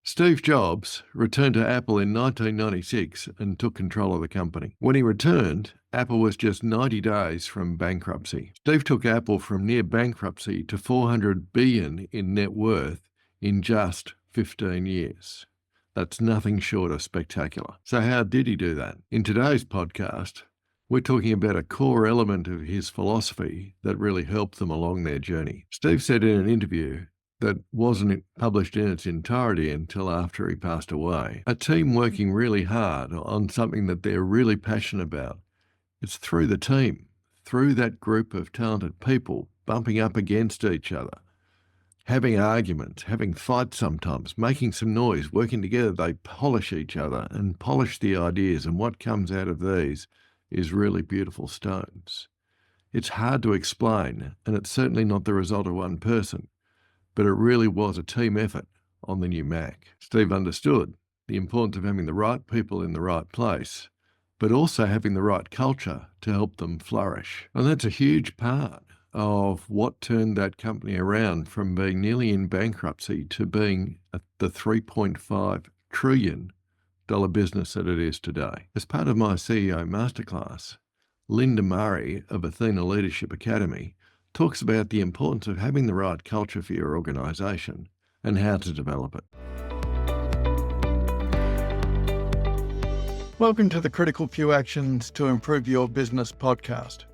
Steve Jobs returned to Apple in 1996 and took control of the company. When he returned, Apple was just 90 days from bankruptcy. Steve took Apple from near bankruptcy to $400 billion in net worth in just 15 years. That's nothing short of spectacular. So how did he do that? In today's podcast, we're talking about a core element of his philosophy that really helped them along their journey. Steve said in an interview that wasn't published in its entirety until after he passed away, a team working really hard on something that they're really passionate about. It's through the team, through that group of talented people bumping up against each other, having arguments, having fights sometimes, making some noise, working together. They polish each other and polish the ideas, and what comes out of these is really beautiful stones. It's hard to explain, and it's certainly not the result of one person, but it really was a team effort on the new Mac. Steve understood the importance of having the right people in the right place, but also having the right culture to help them flourish. And that's a huge part of what turned that company around from being nearly in bankruptcy to being the $3.5 trillion business that it is today. As part of my CEO Masterclass, Linda Murray of Athena Leadership Academy talks about the importance of having the right culture for your organisation and how to develop it. Welcome to the Critical Few Actions to Improve Your Business podcast.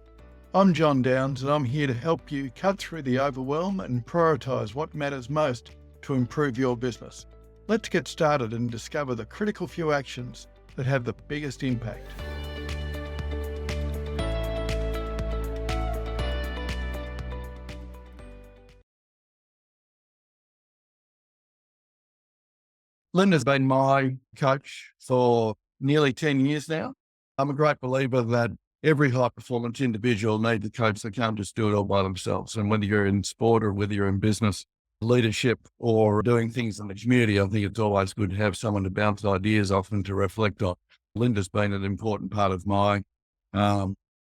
I'm John Downs, and I'm here to help you cut through the overwhelm and prioritise what matters most to improve your business. Let's get started and discover the critical few actions that have the biggest impact. Linda's been my coach for nearly 10 years now. I'm a great believer that every high-performance individual needs a coach that can't just do it all by themselves. And whether you're in sport or whether you're in business, leadership, or doing things in the community, I think it's always good to have someone to bounce ideas off and to reflect on. Linda's been an important part of my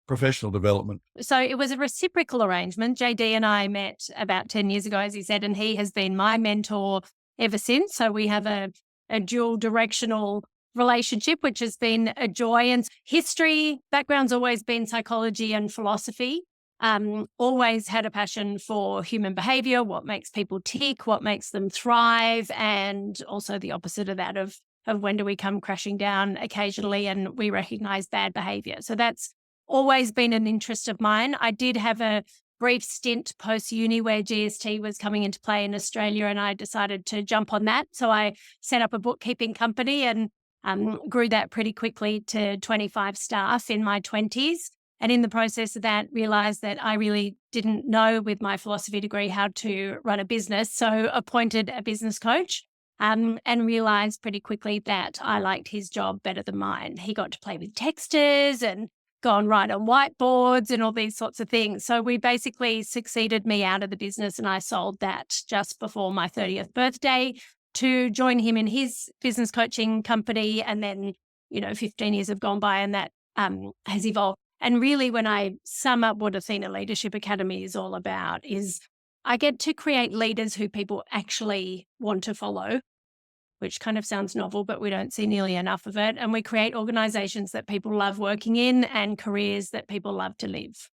professional development. So it was a reciprocal arrangement. JD and I met about 10 years ago, as he said, and he has been my mentor ever since. So we have a dual directional relationship, which has been a joy. And history background's always been psychology and philosophy. Always had a passion for human behavior, what makes people tick, what makes them thrive, and also the opposite of that of when do we come crashing down occasionally and we recognize bad behavior. So that's always been an interest of mine. I did have a brief stint post-uni where GST was coming into play in Australia, and I decided to jump on that. So I set up a bookkeeping company and grew that pretty quickly to 25 staff in my 20s. And in the process of that, realized that I really didn't know with my philosophy degree how to run a business. So appointed a business coach and realized pretty quickly that I liked his job better than mine. He got to play with texters and go and write on whiteboards and all these sorts of things. So we basically succeeded me out of the business, and I sold that just before my 30th birthday to join him in his business coaching company. And then, 15 years have gone by and that has evolved. And really, when I sum up what Athena Leadership Academy is all about, is I get to create leaders who people actually want to follow, which kind of sounds novel, but we don't see nearly enough of it. And we create organizations that people love working in and careers that people love to live.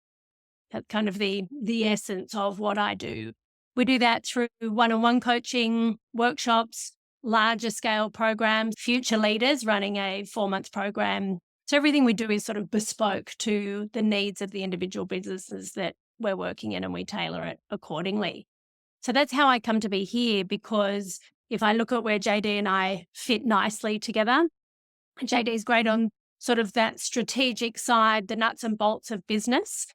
That's kind of the essence of what I do. We do that through one-on-one coaching, workshops, larger scale programs, future leaders running a 4-month program. So everything we do is sort of bespoke to the needs of the individual businesses that we're working in, and we tailor it accordingly. So that's how I come to be here, because if I look at where JD and I fit nicely together, JD is great on sort of that strategic side, the nuts and bolts of business.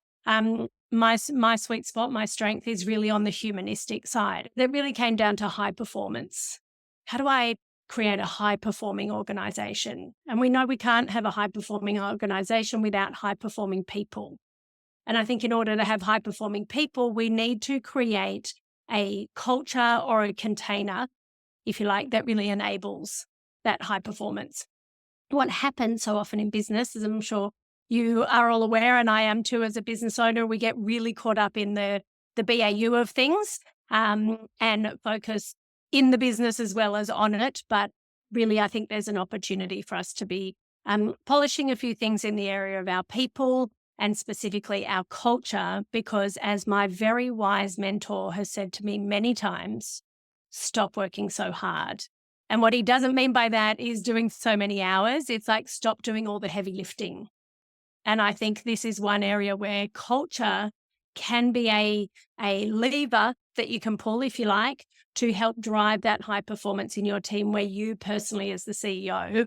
My sweet spot, my strength is really on the humanistic side. That really came down to high performance. How do I create a high-performing organization? And we know we can't have a high-performing organization without high-performing people. And I think in order to have high-performing people, we need to create a culture or a container, if you like, that really enables that high performance. What happens so often in business, as I'm sure you are all aware, and I am too as a business owner, we get really caught up in the BAU of things and focus in the business as well as on it. But really, I think there's an opportunity for us to be polishing a few things in the area of our people and specifically our culture, because as my very wise mentor has said to me many times, stop working so hard. And what he doesn't mean by that is doing so many hours. It's like, stop doing all the heavy lifting. And I think this is one area where culture can be a lever that you can pull, if you like, to help drive that high performance in your team, where you personally as the CEO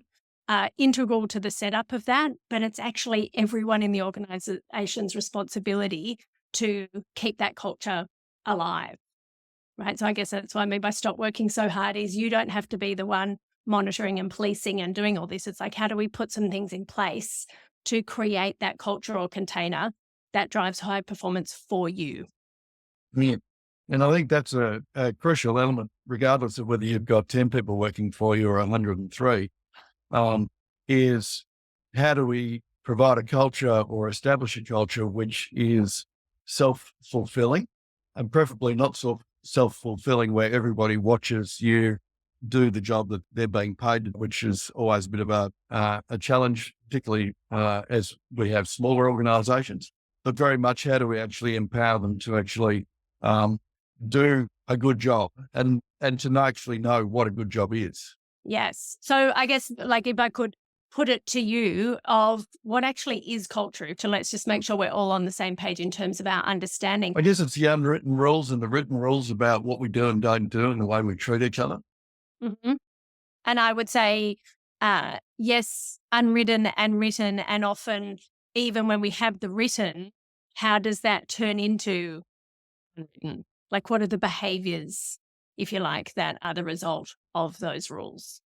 are integral to the setup of that, but it's actually everyone in the organization's responsibility to keep that culture alive, right? So I guess that's what I mean by stop working so hard, is you don't have to be the one monitoring and policing and doing all this. It's like, how do we put some things in place to create that cultural container that drives high performance for you? Yeah. And I think that's a crucial element, regardless of whether you've got 10 people working for you or 103, is how do we provide a culture or establish a culture which is self-fulfilling, and preferably not self-fulfilling where everybody watches you do the job that they're being paid, which is always a bit of a challenge, particularly as we have smaller organizations. But very much, how do we actually empower them to actually do a good job and to actually know what a good job is? Yes. So I guess, like, if I could put it to you of what actually is culture, to let's just make sure we're all on the same page in terms of our understanding. I guess it's the unwritten rules and the written rules about what we do and don't do and the way we treat each other. Mm-hmm. And I would say, yes, unwritten and written, and often even when we have the written, how does that turn into unwritten? Like, what are the behaviours, if you like, that are the result of those rules?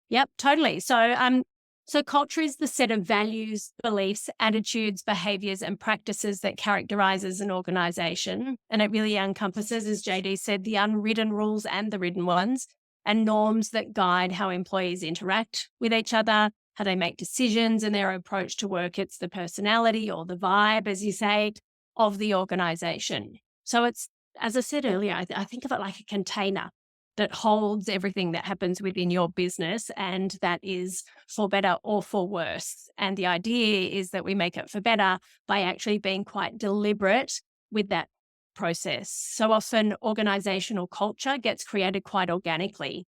Yep, totally. So culture is the set of values, beliefs, attitudes, behaviours, and practices that characterises an organisation. And it really encompasses, as JD said, the unwritten rules and the written ones, and norms that guide how employees interact with each other, how they make decisions and their approach to work. It's the personality or the vibe, as you say, of the organisation. So it's, as I said earlier, I think of it like a container that holds everything that happens within your business, and that is for better or for worse. And the idea is that we make it for better by actually being quite deliberate with that process. So often organizational culture gets created quite organically.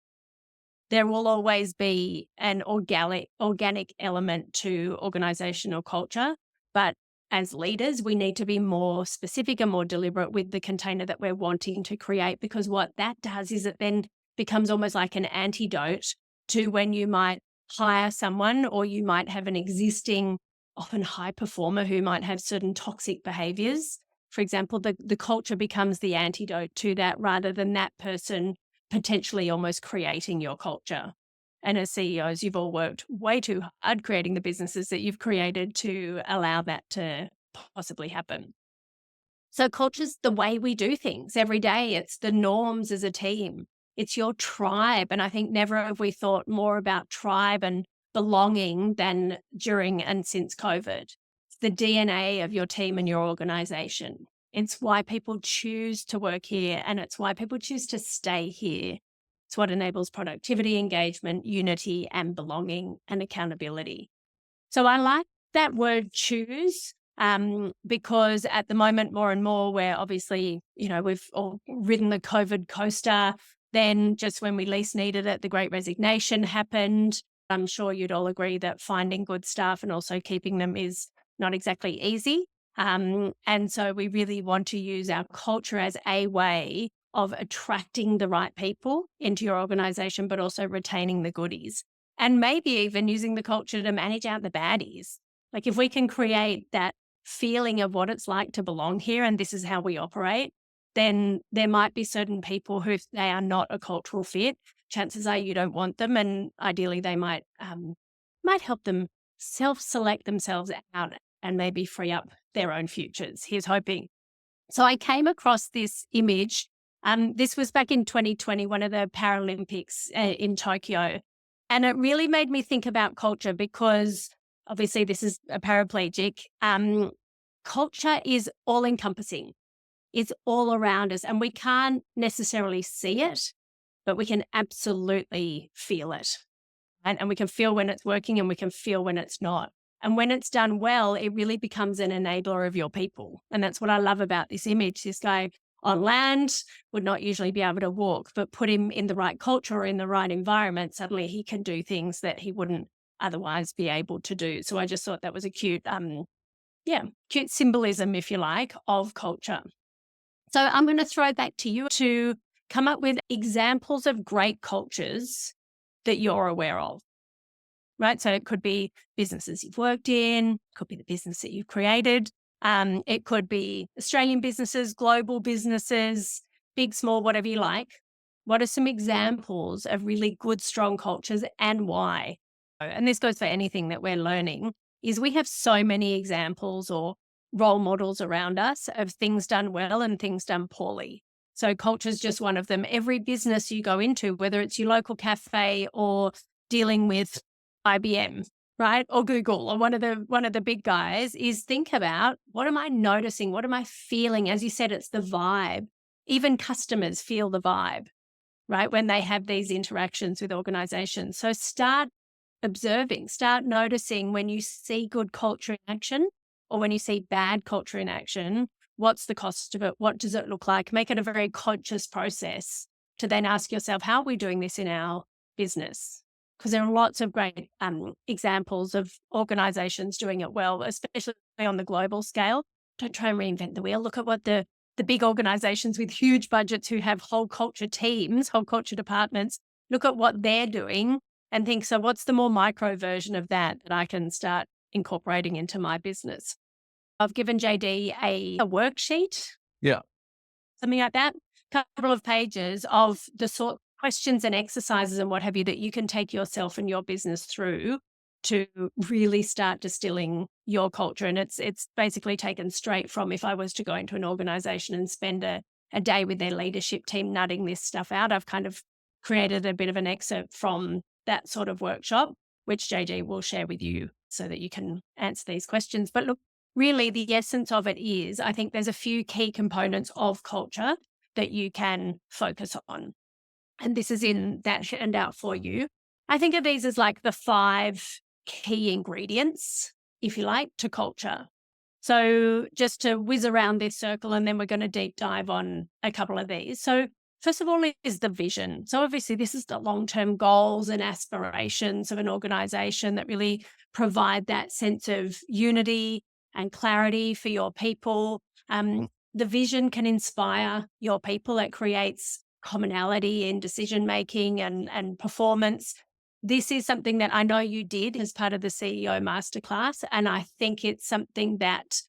There will always be an organic element to organizational culture, but as leaders, we need to be more specific and more deliberate with the container that we're wanting to create, because what that does is it then becomes almost like an antidote to when you might hire someone, or you might have an existing, often high performer who might have certain toxic behaviors. For example, the culture becomes the antidote to that, rather than that person potentially almost creating your culture. And as CEOs, you've all worked way too hard creating the businesses that you've created to allow that to possibly happen. So culture's the way we do things every day. It's the norms as a team. It's your tribe. And I think never have we thought more about tribe and belonging than during and since COVID. It's the DNA of your team and your organization. It's why people choose to work here, and it's why people choose to stay here. It's what enables productivity, engagement, unity, and belonging and accountability. So I like that word choose, because at the moment, more and more, we're obviously, we've all ridden the COVID coaster. Then just when we least needed it, the Great Resignation happened. I'm sure you'd all agree that finding good staff and also keeping them is not exactly easy. And so we really want to use our culture as a way of attracting the right people into your organization, but also retaining the goodies, and maybe even using the culture to manage out the baddies. Like, if we can create that feeling of what it's like to belong here, and this is how we operate, then there might be certain people who, if they are not a cultural fit, chances are you don't want them. And ideally they might help them self-select themselves out and maybe free up their own futures. Here's hoping. So I came across this image. This was back in 2020, one of the Paralympics in Tokyo. And it really made me think about culture, because obviously this is a paraplegic. Culture is all encompassing. It's all around us, and we can't necessarily see it, but we can absolutely feel it. And we can feel when it's working and we can feel when it's not. And when it's done well, it really becomes an enabler of your people. And that's what I love about this image. This guy on land would not usually be able to walk, but put him in the right culture or in the right environment, suddenly he can do things that he wouldn't otherwise be able to do. So I just thought that was a cute symbolism, if you like, of culture. So I'm going to throw back to you to come up with examples of great cultures that you're aware of, right? So it could be businesses you've worked in, could be the business that you've created. It could be Australian businesses, global businesses, big, small, whatever you like. What are some examples of really good, strong cultures and why? And this goes for anything that we're learning, is we have so many examples or role models around us of things done well and things done poorly. So culture is just one of them. Every business you go into, whether it's your local cafe or dealing with IBM, right, or Google or one of the big guys, is think about, what am I noticing? What am I feeling? As you said, it's the vibe. Even customers feel the vibe, right, when they have these interactions with organizations. So start observing, start noticing when you see good culture in action or when you see bad culture in action. What's the cost of it? What does it look like? Make it a very conscious process to then ask yourself, how are we doing this in our business? Because there are lots of great examples of organizations doing it well, especially on the global scale. Don't try and reinvent the wheel. Look at what the big organizations with huge budgets who have whole culture teams, whole culture departments, look at what they're doing and think, so what's the more micro version of that I can start incorporating into my business? I've given JD a worksheet. Yeah. Something like that. Couple of pages of the sort of questions and exercises and what have you that you can take yourself and your business through to really start distilling your culture. And it's basically taken straight from, if I was to go into an organization and spend a day with their leadership team nutting this stuff out, I've kind of created a bit of an excerpt from that sort of workshop, which JD will share with you so that you can answer these questions. But look, really the essence of it is, I think there's a few key components of culture that you can focus on. And this is in that handout for you. I think of these as like the 5 key ingredients, if you like, to culture. So just to whiz around this circle, and then we're going to deep dive on a couple of these. So first of all is the vision. So obviously this is the long-term goals and aspirations of an organization that really provide that sense of unity and clarity for your people. The vision can inspire your people. It creates commonality in decision-making and performance. This is something that I know you did as part of the CEO Masterclass, and I think it's something that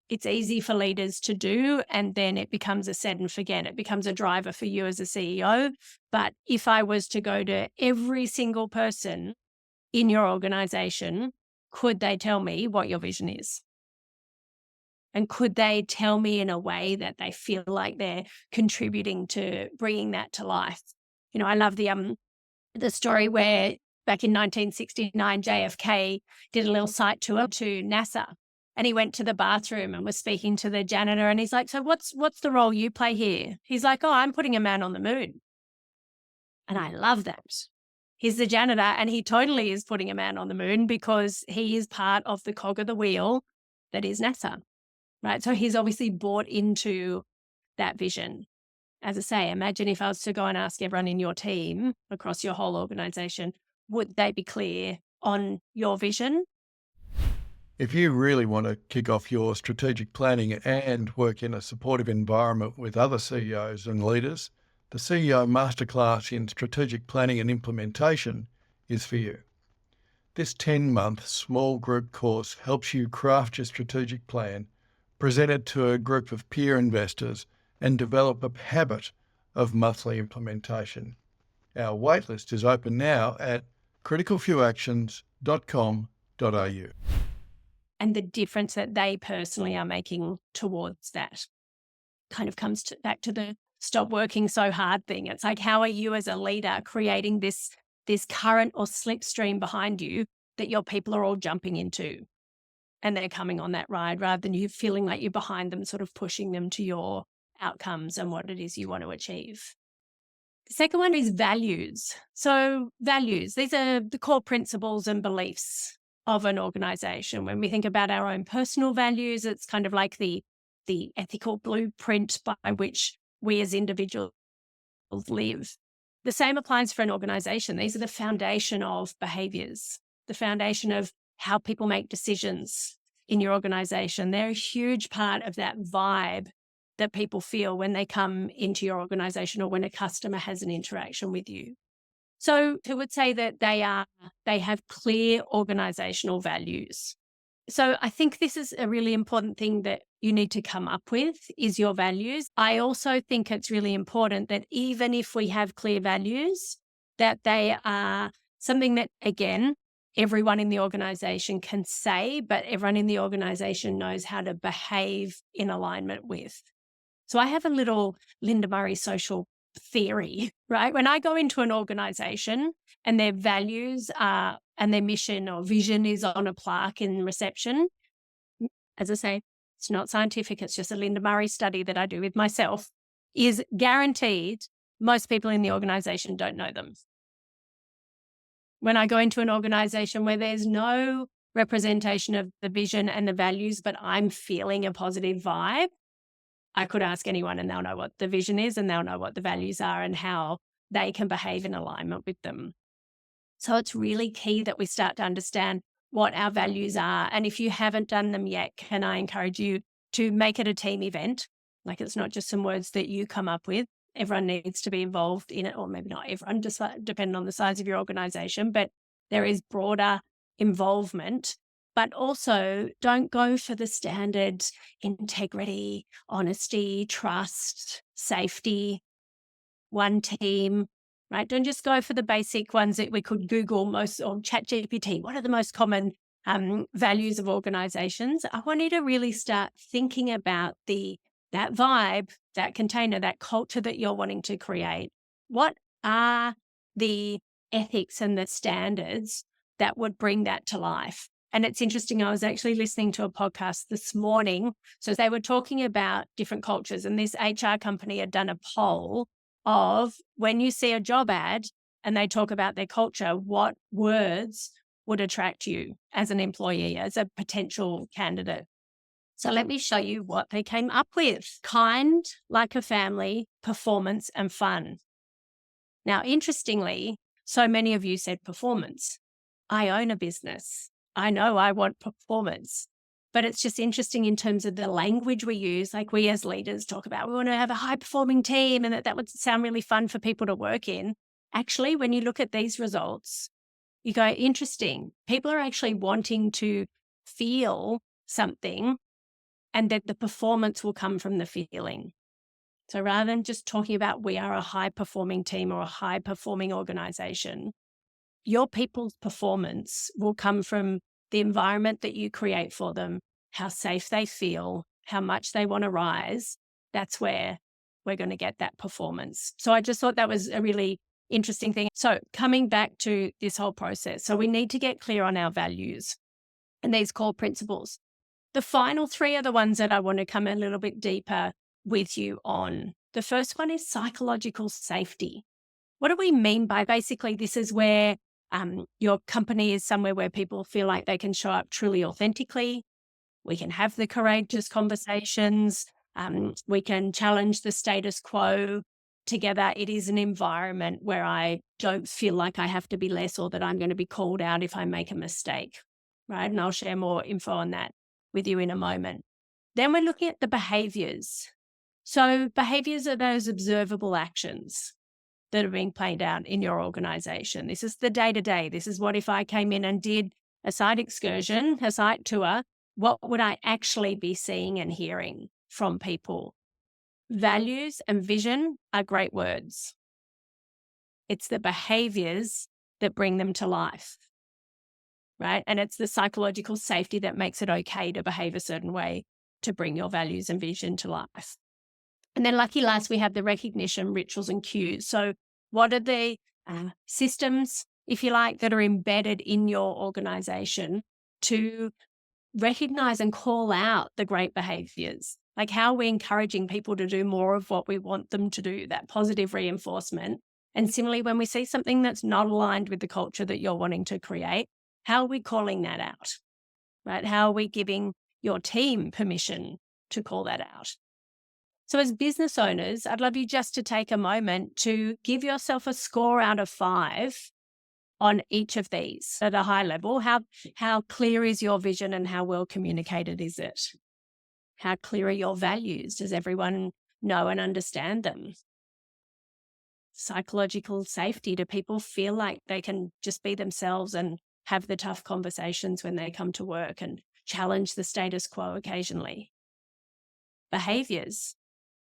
it's easy for leaders to do, and then it becomes a set and forget. It becomes a driver for you as a CEO. But if I was to go to every single person in your organization, could they tell me what your vision is? And could they tell me in a way that they feel like they're contributing to bringing that to life? You know, I love the story where back in 1969, JFK did a little site tour to NASA, and he went to the bathroom and was speaking to the janitor, and he's like, so what's the role you play here? He's like, oh, I'm putting a man on the moon. And I love that. He's the janitor, and he totally is putting a man on the moon because he is part of the cog of the wheel that is NASA. Right. So he's obviously bought into that vision. As I say, imagine if I was to go and ask everyone in your team across your whole organization, would they be clear on your vision? If you really want to kick off your strategic planning and work in a supportive environment with other CEOs and leaders, the CEO Masterclass in Strategic Planning and Implementation is for you. This 10-month small group course helps you craft your strategic plan, present it to a group of peer investors, and develop a habit of monthly implementation. Our waitlist is open now at CriticalFewActions.com.au. And the difference that they personally are making towards that kind of comes back to the stop working so hard thing. It's like, how are you as a leader creating this current or slipstream behind you that your people are all jumping into? And they're coming on that ride rather than you feeling like you're behind them, sort of pushing them to your outcomes and what it is you want to achieve. The second one is values. So values, these are the core principles and beliefs of an organization. When we think about our own personal values, it's kind of like the ethical blueprint by which we as individuals live. The same applies for an organization. These are the foundation of behaviors, the foundation of how people make decisions in your organization. They're a huge part of that vibe that people feel when they come into your organization or when a customer has an interaction with you. So who would say that they have clear organizational values? So I think this is a really important thing that you need to come up with is your values. I also think it's really important that even if we have clear values, that they are something that, again, everyone in the organization can say, but everyone in the organization knows how to behave in alignment with. So I have a little Linda Murray social theory, right? When I go into an organization and their values are, and their mission or vision is on a plaque in reception, as I say, it's not scientific, it's just a Linda Murray study that I do with myself, is guaranteed most people in the organization don't know them. When I go into an organization where there's no representation of the vision and the values, but I'm feeling a positive vibe, I could ask anyone and they'll know what the vision is and they'll know what the values are and how they can behave in alignment with them. So it's really key that we start to understand what our values are. And if you haven't done them yet, can I encourage you to make it a team event? Like, it's not just some words that you come up with. Everyone needs to be involved in it, or maybe not everyone, just depending on the size of your organization, but there is broader involvement. But also, don't go for the standard integrity, honesty, trust, safety, one team, right? Don't just go for the basic ones that we could Google most or ChatGPT. What are the most common values of organizations? I want you to really start thinking about that vibe, that container, that culture that you're wanting to create. What are the ethics and the standards that would bring that to life? And it's interesting, I was actually listening to a podcast this morning. So they were talking about different cultures, and this HR company had done a poll of when you see a job ad and they talk about their culture, what words would attract you as an employee, as a potential candidate. So let me show you what they came up with. Kind, like a family, performance, and fun. Now, interestingly, so many of you said performance. I own a business. I know I want performance, but it's just interesting in terms of the language we use. Like, we as leaders talk about, we want to have a high performing team and that would sound really fun for people to work in. Actually, when you look at these results, you go, interesting. People are actually wanting to feel something, and that the performance will come from the feeling. So rather than just talking about we are a high performing team or a high performing organization, your people's performance will come from the environment that you create for them, how safe they feel, how much they want to rise. That's where we're going to get that performance. So I just thought that was a really interesting thing. So coming back to this whole process, so we need to get clear on our values and these core principles. The final three are the ones that I want to come a little bit deeper with you on. The first one is psychological safety. What do we mean by basically this is where your company is somewhere where people feel like they can show up truly authentically. We can have the courageous conversations. We can challenge the status quo together. It is an environment where I don't feel like I have to be less or that I'm going to be called out if I make a mistake, right? And I'll share more info on that with you in a moment. Then we're looking at the behaviours. So behaviours are those observable actions that are being played out in your organization. This is the day-to-day. This is what if I came in and did a site excursion, a site tour, what would I actually be seeing and hearing from people? Values and vision are great words. It's the behaviors that bring them to life, right? And it's the psychological safety that makes it okay to behave a certain way to bring your values and vision to life. And then lucky last, we have the recognition, rituals, and cues. So what are the systems, if you like, that are embedded in your organization to recognize and call out the great behaviors? Like, how are we encouraging people to do more of what we want them to do, that positive reinforcement? And similarly, when we see something that's not aligned with the culture that you're wanting to create, how are we calling that out, right? How are we giving your team permission to call that out? So as business owners, I'd love you just to take a moment to give yourself a score out of 5 on each of these at a high level. How clear is your vision and how well communicated is it? How clear are your values? Does everyone know and understand them? Psychological safety. Do people feel like they can just be themselves and have the tough conversations when they come to work and challenge the status quo occasionally? Behaviours.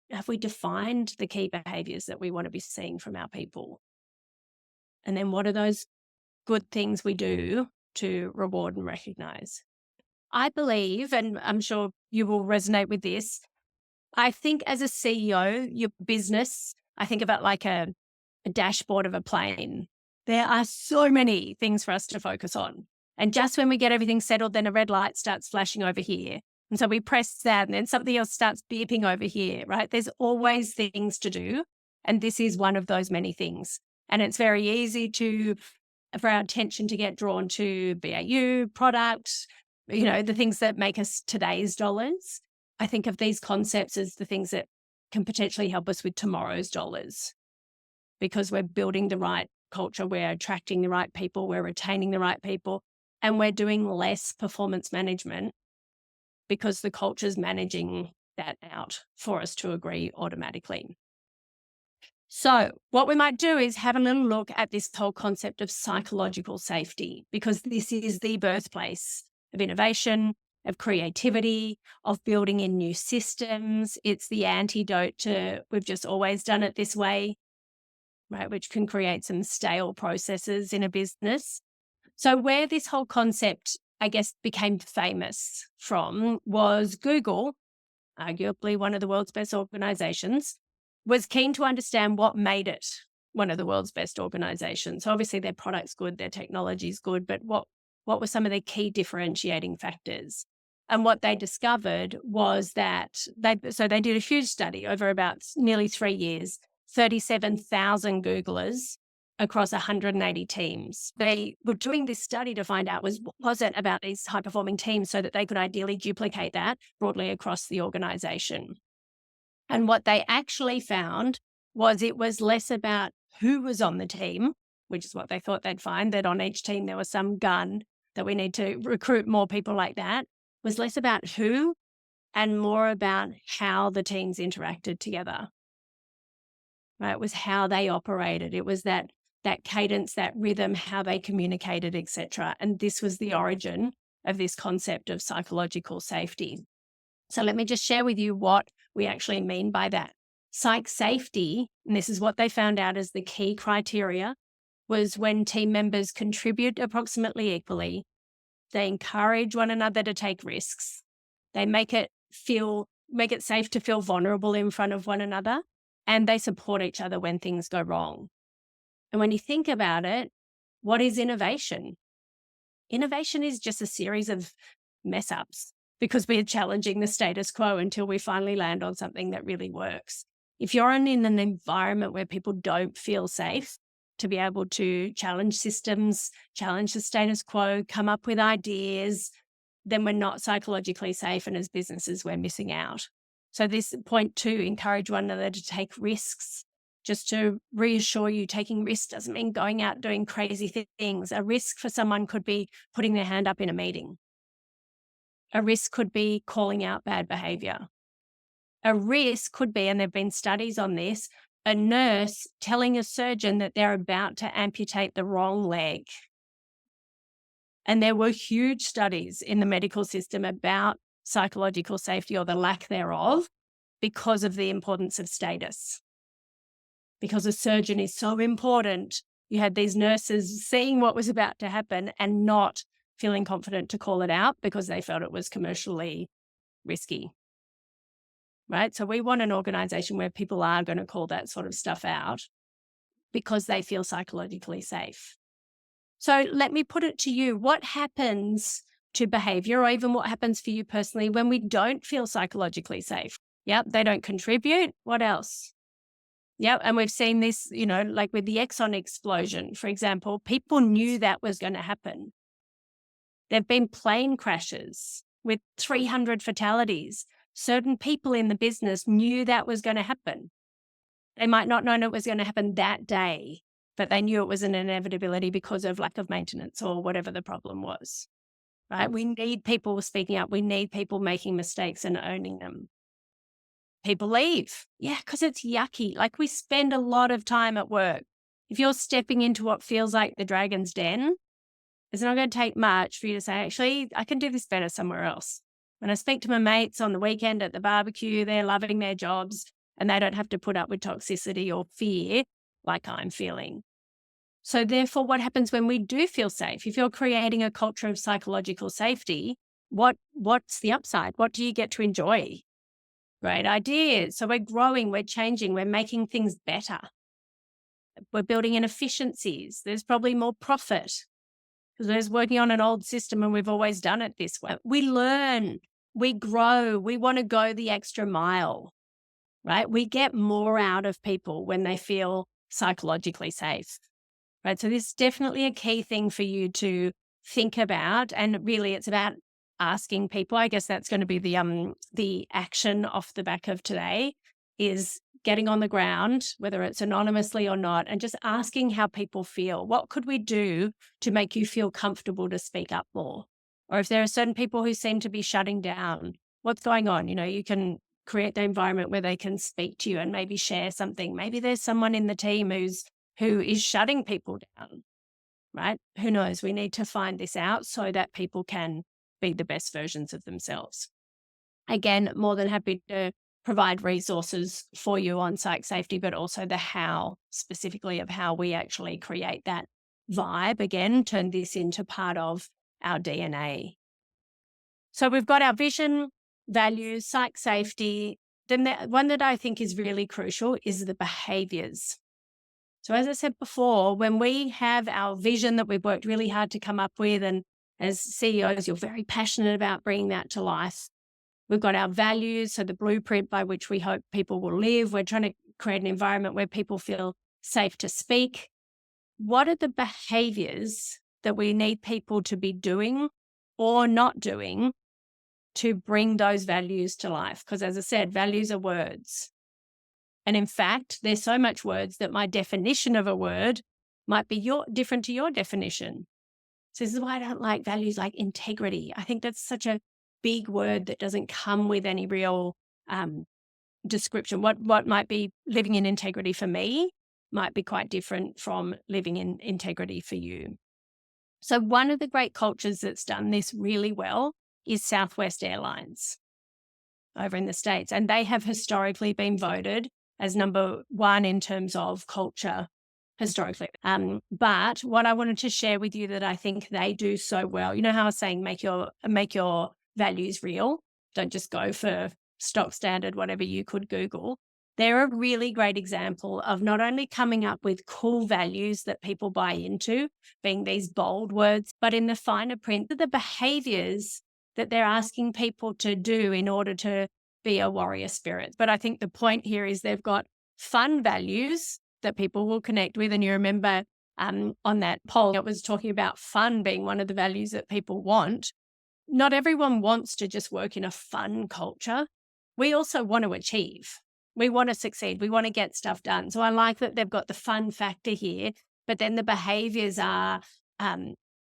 Have we defined the key behaviours that we want to be seeing from our people? And then what are those good things we do to reward and recognise? I believe, and I'm sure you will resonate with this, I think as a CEO, your business, I think about like a dashboard of a plane. There are so many things for us to focus on. And just when we get everything settled, then a red light starts flashing over here. And so we press that and then something else starts beeping over here, right? There's always things to do. And this is one of those many things. And it's very easy for our attention to get drawn to BAU, product, the things that make us today's dollars. I think of these concepts as the things that can potentially help us with tomorrow's dollars, because we're building the right culture, we're attracting the right people, we're retaining the right people, and we're doing less performance management because the culture's managing that out for us to agree automatically. So what we might do is have a little look at this whole concept of psychological safety, because this is the birthplace of innovation, of creativity, of building in new systems. It's the antidote to we've just always done it this way, right? Which can create some stale processes in a business. So where this whole concept, I guess, became famous from was Google, arguably one of the world's best organizations, was keen to understand what made it one of the world's best organizations. So obviously their product's good, their technology's good, but what were some of their key differentiating factors? And what they discovered was that they did a huge study over about nearly 3 years, 37,000 Googlers across 180 teams. They were doing this study to find out was it about these high-performing teams so that they could ideally duplicate that broadly across the organization. And what they actually found was it was less about who was on the team, which is what they thought they'd find, that on each team there was some gun that we need to recruit more people like that, was less about who and more about how the teams interacted together. Right? It was how they operated. It was that cadence, that rhythm, how they communicated, etc. And this was the origin of this concept of psychological safety. So let me just share with you what we actually mean by that. Psych safety, and this is what they found out as the key criteria, was when team members contribute approximately equally, they encourage one another to take risks, they make it safe to feel vulnerable in front of one another, and they support each other when things go wrong. And when you think about it, what is innovation? Innovation is just a series of mess ups because we're challenging the status quo until we finally land on something that really works. If you're in an environment where people don't feel safe to be able to challenge systems, challenge the status quo, come up with ideas, then we're not psychologically safe. And as businesses, we're missing out. So this point 2, encourage one another to take risks. Just to reassure you, taking risks doesn't mean going out doing crazy things. A risk for someone could be putting their hand up in a meeting. A risk could be calling out bad behavior. A risk could be, and there have been studies on this, a nurse telling a surgeon that they're about to amputate the wrong leg. And there were huge studies in the medical system about psychological safety or the lack thereof because of the importance of status. Because a surgeon is so important, you had these nurses seeing what was about to happen and not feeling confident to call it out because they felt it was commercially risky. Right? So we want an organization where people are going to call that sort of stuff out because they feel psychologically safe. So let me put it to you. What happens to behavior, or even what happens for you personally, when we don't feel psychologically safe? Yep, they don't contribute. What else? Yep. And we've seen this, like with the Exxon explosion, for example, people knew that was going to happen. There've been plane crashes with 300 fatalities. Certain people in the business knew that was going to happen. They might not know it was going to happen that day, but they knew it was an inevitability because of lack of maintenance or whatever the problem was, right? We need people speaking up. We need people making mistakes and owning them. People leave. Yeah, because it's yucky. Like, we spend a lot of time at work. If you're stepping into what feels like the dragon's den, it's not going to take much for you to say, actually, I can do this better somewhere else. When I speak to my mates on the weekend at the barbecue, they're loving their jobs and they don't have to put up with toxicity or fear like I'm feeling. So therefore, what happens when we do feel safe? If you're creating a culture of psychological safety, what's the upside? What do you get to enjoy? Great ideas. So we're growing, we're changing, we're making things better. We're building in efficiencies. There's probably more profit because we're working on an old system and we've always done it this way. We learn, we grow, we want to go the extra mile, right? We get more out of people when they feel psychologically safe, right? So this is definitely a key thing for you to think about. And really it's about asking people. I guess that's going to be the action off the back of today, is getting on the ground, whether it's anonymously or not, and just asking how people feel. What could we do to make you feel comfortable to speak up more? Or if there are certain people who seem to be shutting down, what's going on? You can create the environment where they can speak to you and maybe share something. Maybe there's someone in the team who is shutting people down, right? Who knows? We need to find this out so that people can be the best versions of themselves. Again, more than happy to provide resources for you on psych safety, but also the how, specifically of how we actually create that vibe. Again, turn this into part of our DNA. So we've got our vision, values, psych safety. Then the one that I think is really crucial is the behaviours. So as I said before, when we have our vision that we've worked really hard to come up with, and as CEOs, you're very passionate about bringing that to life. We've got our values, so the blueprint by which we hope people will live. We're trying to create an environment where people feel safe to speak. What are the behaviours that we need people to be doing or not doing to bring those values to life? Because as I said, values are words. And in fact, there's so much words that my definition of a word might be different to your definition. So this is why I don't like values like integrity. I think that's such a big word that doesn't come with any real description. What might be living in integrity for me might be quite different from living in integrity for you. So one of the great cultures that's done this really well is Southwest Airlines over in the States. And they have historically been voted as number one in terms of culture historically. But what I wanted to share with you that I think they do so well, you know how I was saying, make your values real. Don't just go for stock standard, whatever you could Google. They're a really great example of not only coming up with cool values that people buy into, being these bold words, but in the finer print, the behaviors that they're asking people to do in order to be a warrior spirit. But I think the point here is they've got fun values that people will connect with. And you remember on that poll, it was talking about fun being one of the values that people want. Not everyone wants to just work in a fun culture. We also want to achieve. We want to succeed. We want to get stuff done. So I like that they've got the fun factor here, but then the behaviors are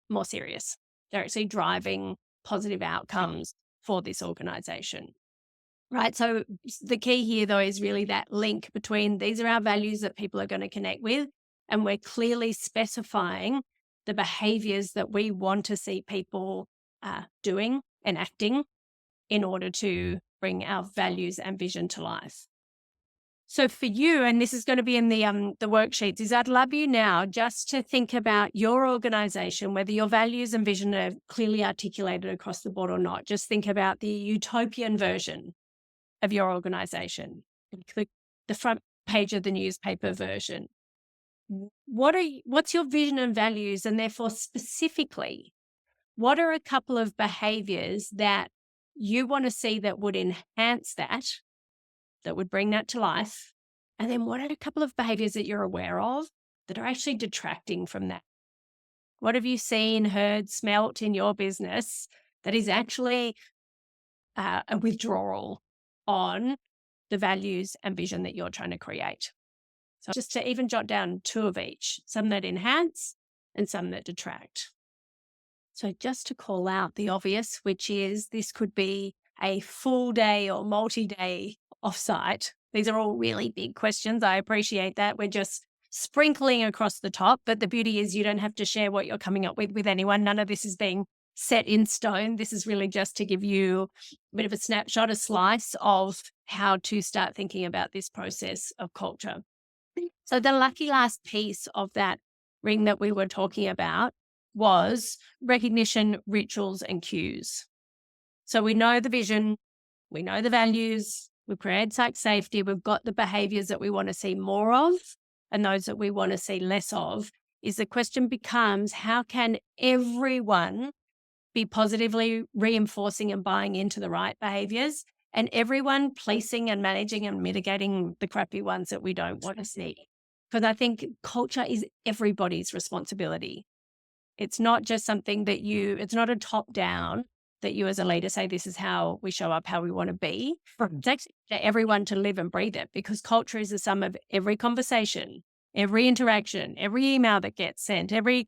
more serious. They're actually driving positive outcomes for this organization. Right. So the key here, though, is really that link between these are our values that people are going to connect with, and we're clearly specifying the behaviors that we want to see people doing and acting in order to bring our values and vision to life. So for you, and this is going to be in the worksheets, is I'd love you now just to think about your organization, whether your values and vision are clearly articulated across the board or not. Just think about the utopian version of your organization. Click the front page of the newspaper version. What's your vision and values? And therefore, specifically, what are a couple of behaviors that you want to see that would enhance that would bring that to life, And then what are a couple of behaviors that you're aware of that are actually detracting from that? What have you seen, heard, smelt in your business that is actually a withdrawal on the values and vision that you're trying to create? So just to even jot down 2 of each, some that enhance and some that detract. So just to call out the obvious, which is this could be a full day or multi-day offsite. These are all really big questions. I appreciate that. We're just sprinkling across the top, but the beauty is you don't have to share what you're coming up with anyone. None of this is being set in stone. This is really just to give you a bit of a snapshot, a slice of how to start thinking about this process of culture. So the lucky last piece of that ring that we were talking about was recognition, rituals, and cues. So we know the vision, we know the values, we've created psych safety, we've got the behaviors that we want to see more of and those that we want to see less of. Is the question becomes, how can everyone be positively reinforcing and buying into the right behaviors, and everyone policing and managing and mitigating the crappy ones that we don't want to see? Because I think culture is everybody's responsibility. It's not just something that it's not a top down that you as a leader say, this is how we show up, how we want to be. It's actually for everyone to live and breathe it, because culture is the sum of every conversation, every interaction, every email that gets sent, every,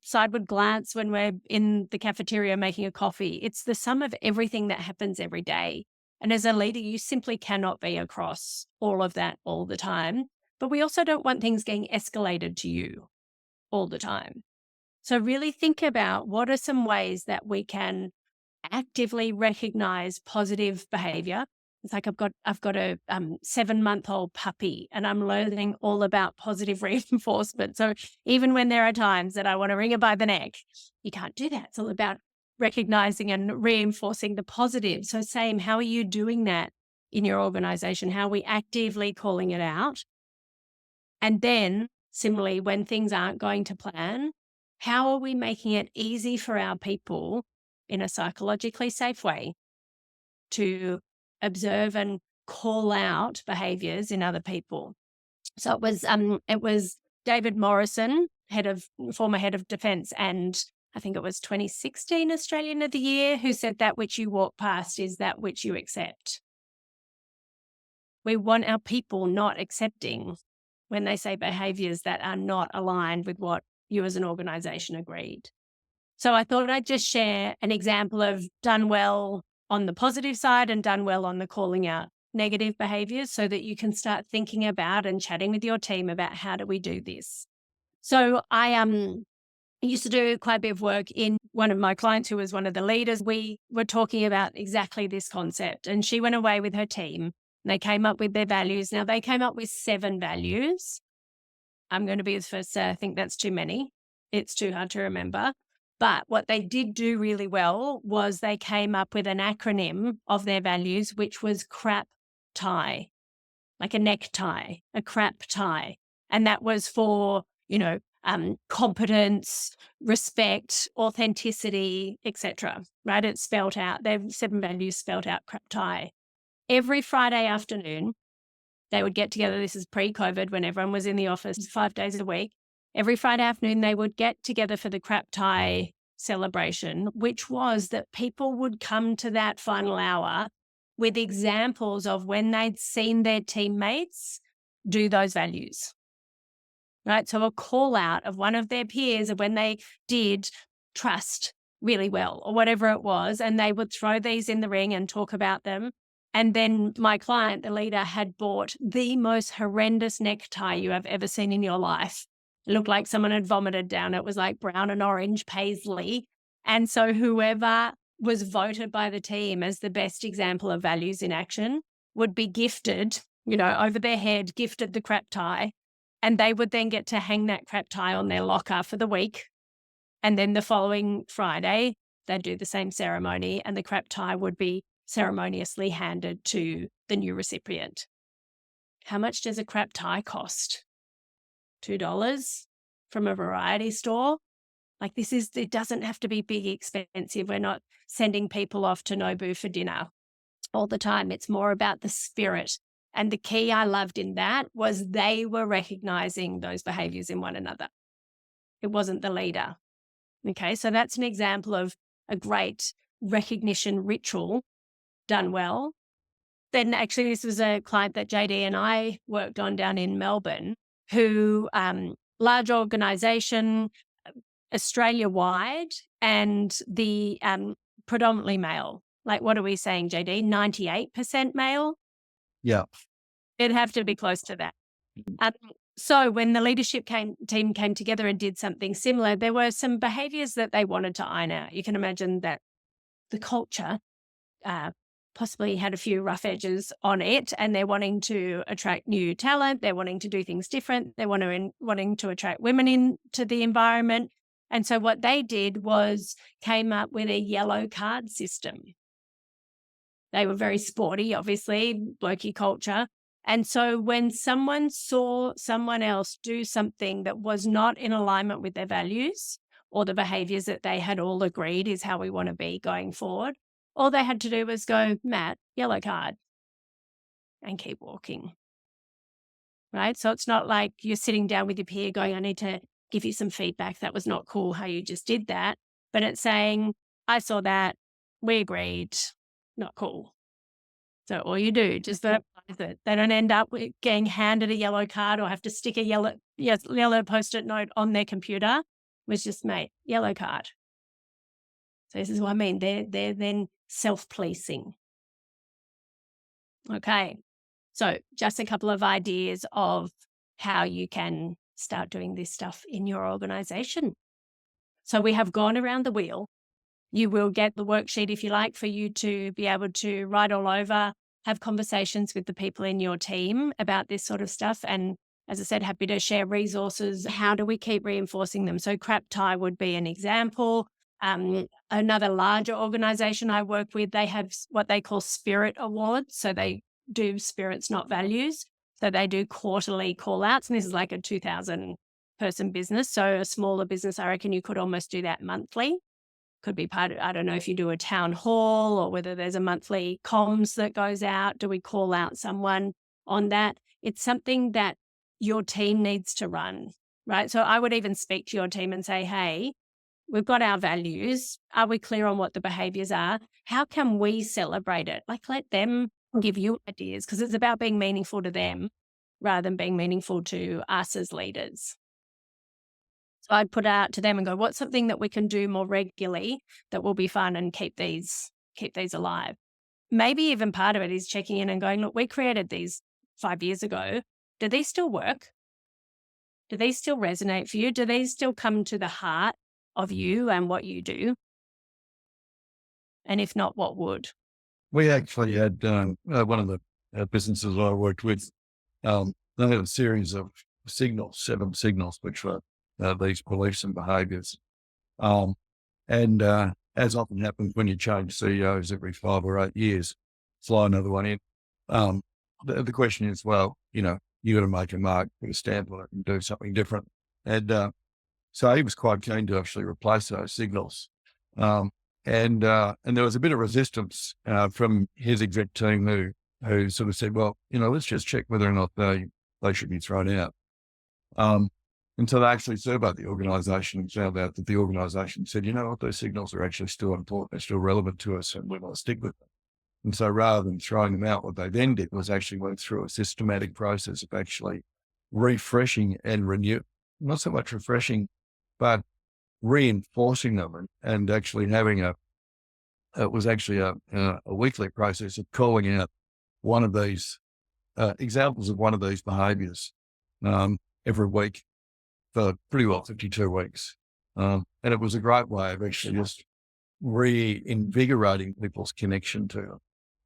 sideward glance when we're in the cafeteria making a coffee. It's the sum of everything that happens every day. And as a leader, you simply cannot be across all of that all the time. But we also don't want things getting escalated to you all the time. So really think about what are some ways that we can actively recognize positive behavior. It's like I've got a 7-month-old puppy and I'm learning all about positive reinforcement. So even when there are times that I want to wring her by the neck, you can't do that. It's all about recognizing and reinforcing the positive. So same, how are you doing that in your organization? How are we actively calling it out? And then similarly, when things aren't going to plan, how are we making it easy for our people in a psychologically safe way to observe and call out behaviors in other people? So it was David Morrison, former head of defence, and I think it was 2016 Australian of the Year, who said that which you walk past is that which you accept. We want our people not accepting when they say behaviors that are not aligned with what you as an organization agreed. So I thought I'd just share an example of done well on the positive side and done well on the calling out negative behaviors, so that you can start thinking about and chatting with your team about how do we do this. So I used to do quite a bit of work in one of my clients who was one of the leaders. We were talking about exactly this concept, and she went away with her team. They came up with their values. Now, they came up with 7 values. I'm going to be the first to say I think that's too many. It's too hard to remember. But what they did do really well was they came up with an acronym of their values, which was CRAP tie, like a necktie, a crap tie. And that was for, competence, respect, authenticity, etc. Right? It's spelt out. They have 7 values spelt out, crap tie. Every Friday afternoon, they would get together. This is pre-COVID when everyone was in the office 5 days a week. Every Friday afternoon, they would get together for the crap tie celebration, which was that people would come to that final hour with examples of when they'd seen their teammates do those values. Right? So a call out of one of their peers of when they did trust really well or whatever it was, and they would throw these in the ring and talk about them. And then my client, the leader, had bought the most horrendous necktie you have ever seen in your life. It looked like someone had vomited down. It was like brown and orange paisley. And so whoever was voted by the team as the best example of values in action would be gifted, over their head, gifted the crap tie. And they would then get to hang that crap tie on their locker for the week. And then the following Friday, they'd do the same ceremony and the crap tie would be ceremoniously handed to the new recipient. How much does a crap tie cost? $2 from a variety store? Like it doesn't have to be big expensive. We're not sending people off to Nobu for dinner all the time. It's more about the spirit And the key I loved in that was they were recognizing those behaviors in one another. It wasn't the leader. Okay, so that's an example of a great recognition ritual done well. Then actually, this was a client that JD and I worked on down in Melbourne, who large organisation, Australia-wide, and the predominantly male. Like, what are we saying, JD? 98% male? Yeah. It'd have to be close to that. So when the leadership team came together and did something similar, there were some behaviours that they wanted to iron out. You can imagine that the culture possibly had a few rough edges on it, and they're wanting to attract new talent. They're wanting to do things different. They're wanting to attract women into the environment. And so what they did was came up with a yellow card system. They were very sporty, obviously, blokey culture. And so when someone saw someone else do something that was not in alignment with their values or the behaviors that they had all agreed is how we want to be going forward, all they had to do was go, Matt, yellow card, and keep walking. Right? So it's not like you're sitting down with your peer going, I need to give you some feedback. That was not cool how you just did that. But it's saying, I saw that, we agreed, not cool. So all you do, just verbalize it. They don't end up with getting handed a yellow card or have to stick a yellow Post-it note on their computer. It was just, mate, yellow card. So this is what I mean. They're then self-policing. Okay. So just a couple of ideas of how you can start doing this stuff in your organization. So we have gone around the wheel. You will get the worksheet, if you like, for you to be able to write all over, have conversations with the people in your team about this sort of stuff. And as I said, happy to share resources. How do we keep reinforcing them? So Crap Tie would be an example. Another larger organization I work with, they have what they call Spirit Awards. So they do spirits, not values. So they do quarterly call outs. And this is like a 2,000 person business. So a smaller business, I reckon you could almost do that monthly. Could be part of, I don't know if you do a town hall or whether there's a monthly comms that goes out. Do we call out someone on that? It's something that your team needs to run, right? So I would even speak to your team and say, hey, we've got our values. Are we clear on what the behaviors are? How can we celebrate it? Like, let them give you ideas, because it's about being meaningful to them rather than being meaningful to us as leaders. So I'd put out to them and go, what's something that we can do more regularly that will be fun and keep these alive? Maybe even part of it is checking in and going, look, we created these 5 years ago. Do these still work? Do these still resonate for you? Do these still come to the heart of you and what you do? And if not, what would? We actually had one of the businesses I worked with, they had a series of signals, 7 signals, which were these beliefs and behaviors. And as often happens when you change CEOs every 5 or 8 years, fly another one in. The question is, well, you got to make a mark, put a stamp on it and do something different. And so he was quite keen to actually replace those signals. And there was a bit of resistance from his exec team who sort of said, well, let's just check whether or not they should be thrown out. And so they actually surveyed the organisation and found out that the organisation said, you know what, those signals are actually still important, they're still relevant to us, and we want to stick with them. And so rather than throwing them out, what they then did was actually went through a systematic process of actually refreshing and not so much refreshing, but reinforcing them and actually having it was actually a weekly process of calling out one of these examples of one of these behaviours every week for pretty well 52 weeks. And it was a great way of actually just reinvigorating people's connection to them.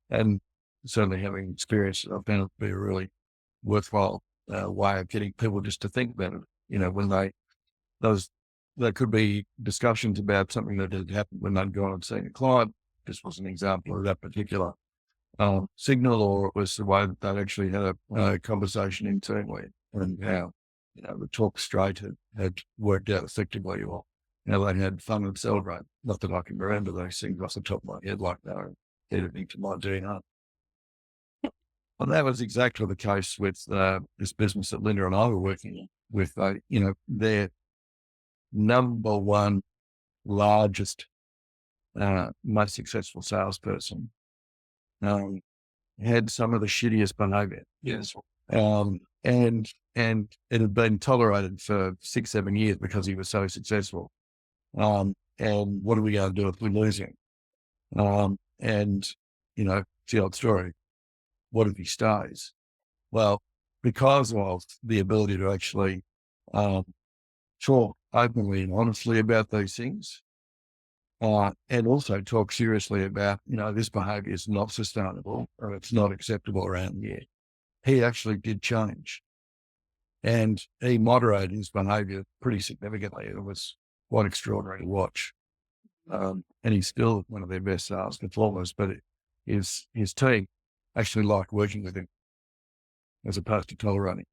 And certainly having experienced it, I found it to be a really worthwhile way of getting people just to think about it. When there could be discussions about something that had happened when they'd gone and seen a client. This was an example of that particular signal, or it was the way that they'd actually had a conversation internally and how, the talk straight had worked out effectively, or, they had fun and celebrate. Not that I can remember those things off the top of my head like they're editing to my DNA. Well, that was exactly the case with this business that Linda and I were working with. Their number one largest, most successful salesperson had some of the shittiest behaviour. Yes. And it had been tolerated for 6-7 years because he was so successful. And what are we going to do if we lose him? It's the old story. What if he stays? Well, because of the ability to actually talk openly and honestly about these things, and also talk seriously about, this behaviour is not sustainable or it's not acceptable around here. He actually did change, and he moderated his behaviour pretty significantly. It was quite extraordinary to watch. And he's still one of their best sales performers, but his team actually liked working with him as opposed to tolerating.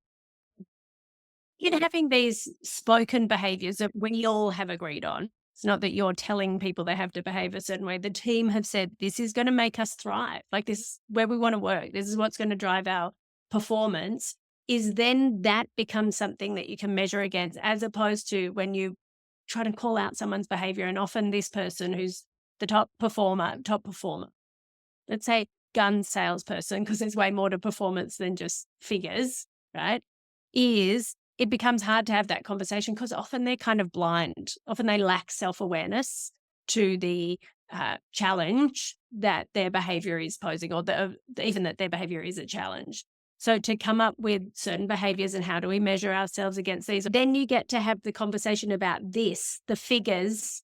Having these spoken behaviours that we all have agreed on, it's not that you're telling people they have to behave a certain way. The team have said, this is going to make us thrive. Like, this is where we want to work. This is what's going to drive our performance. Is then that becomes something that you can measure against, as opposed to when you try to call out someone's behaviour. And often this person who's the top performer, let's say gun salesperson, because there's way more to performance than just figures, right? It becomes hard to have that conversation because often they're kind of blind. Often they lack self-awareness to the challenge that their behaviour is posing, or even that their behaviour is a challenge. So to come up with certain behaviours and how do we measure ourselves against these, then you get to have the conversation about this, the figures,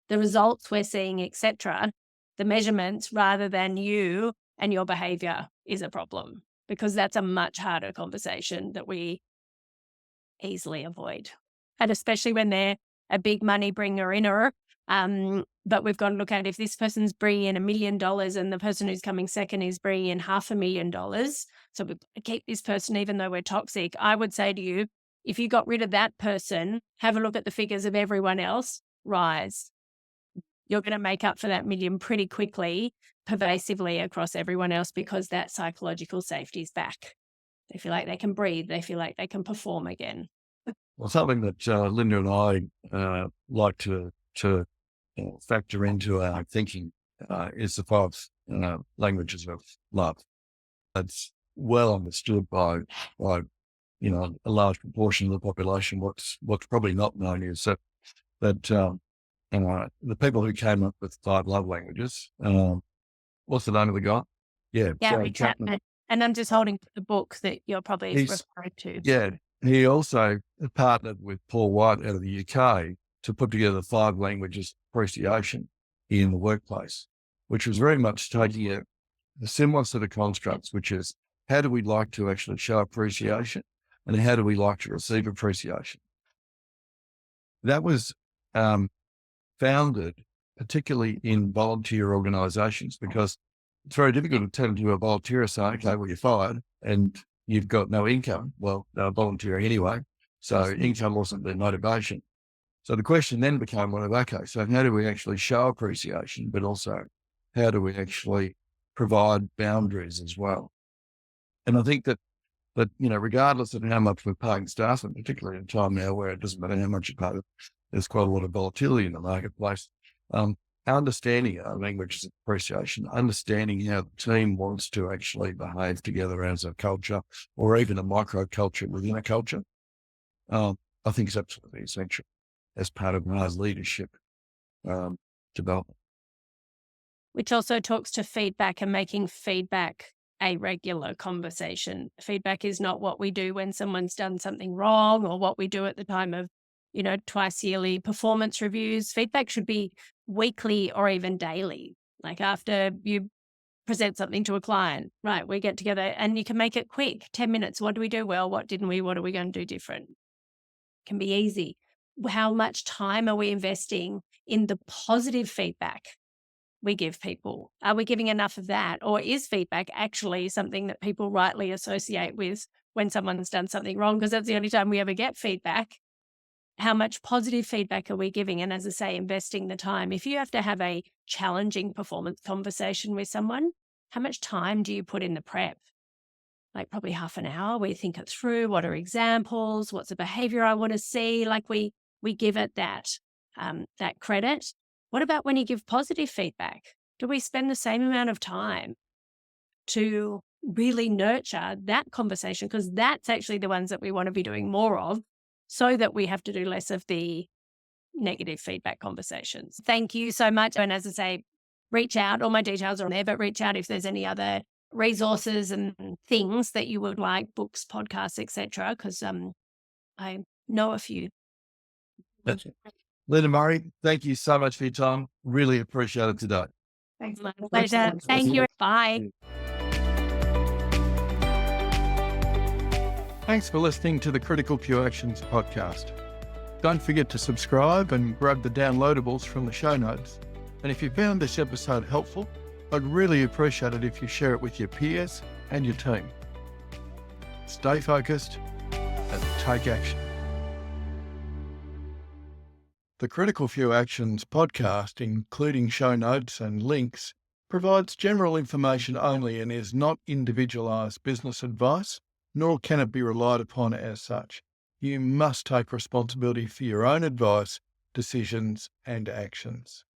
the results we're seeing, etc., the measurements, rather than you and your behaviour is a problem, because that's a much harder conversation that we easily avoid. And especially when they're a big money bringer inner, but we've got to look at if this person's bringing in $1 million and the person who's coming second is bringing in $500,000. So we keep this person even though we're toxic. I would say to you, if you got rid of that person, have a look at the figures of everyone else, rise. You're going to make up for that million pretty quickly, pervasively across everyone else, because that psychological safety is back. They feel like they can breathe. They feel like they can perform again. Well, something that Linda and I like to factor into our thinking is the 5 languages of love. It's well understood by a large proportion of the population. What's probably not known is that the people who came up with 5 love languages, what's the name of the guy? Yeah, Gary Chapman. And I'm just holding the book that you're probably referring to. Yeah. He also partnered with Paul White out of the UK to put together 5 languages of appreciation in the workplace, which was very much taking a similar set of constructs, which is how do we like to actually show appreciation and how do we like to receive appreciation? That was founded particularly in volunteer organisations, because it's very difficult to turn to a volunteer and say, okay, well, you're fired and you've got no income. Well, they're volunteering anyway, so income wasn't their motivation. So the question then became one of, okay, so how do we actually show appreciation, but also how do we actually provide boundaries as well? And I think that regardless of how much we're paying staff, and particularly in a time now where it doesn't matter how much you pay, there's quite a lot of volatility in the marketplace. Understanding our languages of appreciation, understanding how the team wants to actually behave together as a culture, or even a micro-culture within a culture, I think is absolutely essential as part of our leadership development. Which also talks to feedback and making feedback a regular conversation. Feedback is not what we do when someone's done something wrong or what we do at the time of, twice yearly performance reviews. Feedback should be weekly or even daily. Like after you present something to a client, right? We get together and you can make it quick, 10 minutes. What do we do well? What didn't we? What are we going to do different? It can be easy. How much time are we investing in the positive feedback we give people? Are we giving enough of that? Or is feedback actually something that people rightly associate with when someone's done something wrong? Because that's the only time we ever get feedback. How much positive feedback are we giving? And as I say, investing the time. If you have to have a challenging performance conversation with someone, how much time do you put in the prep? like probably half an hour. We think it through. What are examples? What's a behavior I want to see? Like we give it that credit. What about when you give positive feedback? Do we spend the same amount of time to really nurture that conversation? Because that's actually the ones that we want to be doing more of, so that we have to do less of the negative feedback conversations. Thank you so much. And as I say, reach out. All my details are on there, but reach out if there's any other resources and things that you would like, books, podcasts, etc. Because I know a few. That's it. Linda Murray, thank you so much for your time. Really appreciate it today. Thanks, my pleasure. Thank you. Bye. Thanks for listening to the Critical Few Actions podcast. Don't forget to subscribe and grab the downloadables from the show notes. And if you found this episode helpful, I'd really appreciate it if you share it with your peers and your team. Stay focused and take action. The Critical Few Actions podcast, including show notes and links, provides general information only and is not individualised business advice, nor can it be relied upon as such. You must take responsibility for your own advice, decisions, and actions.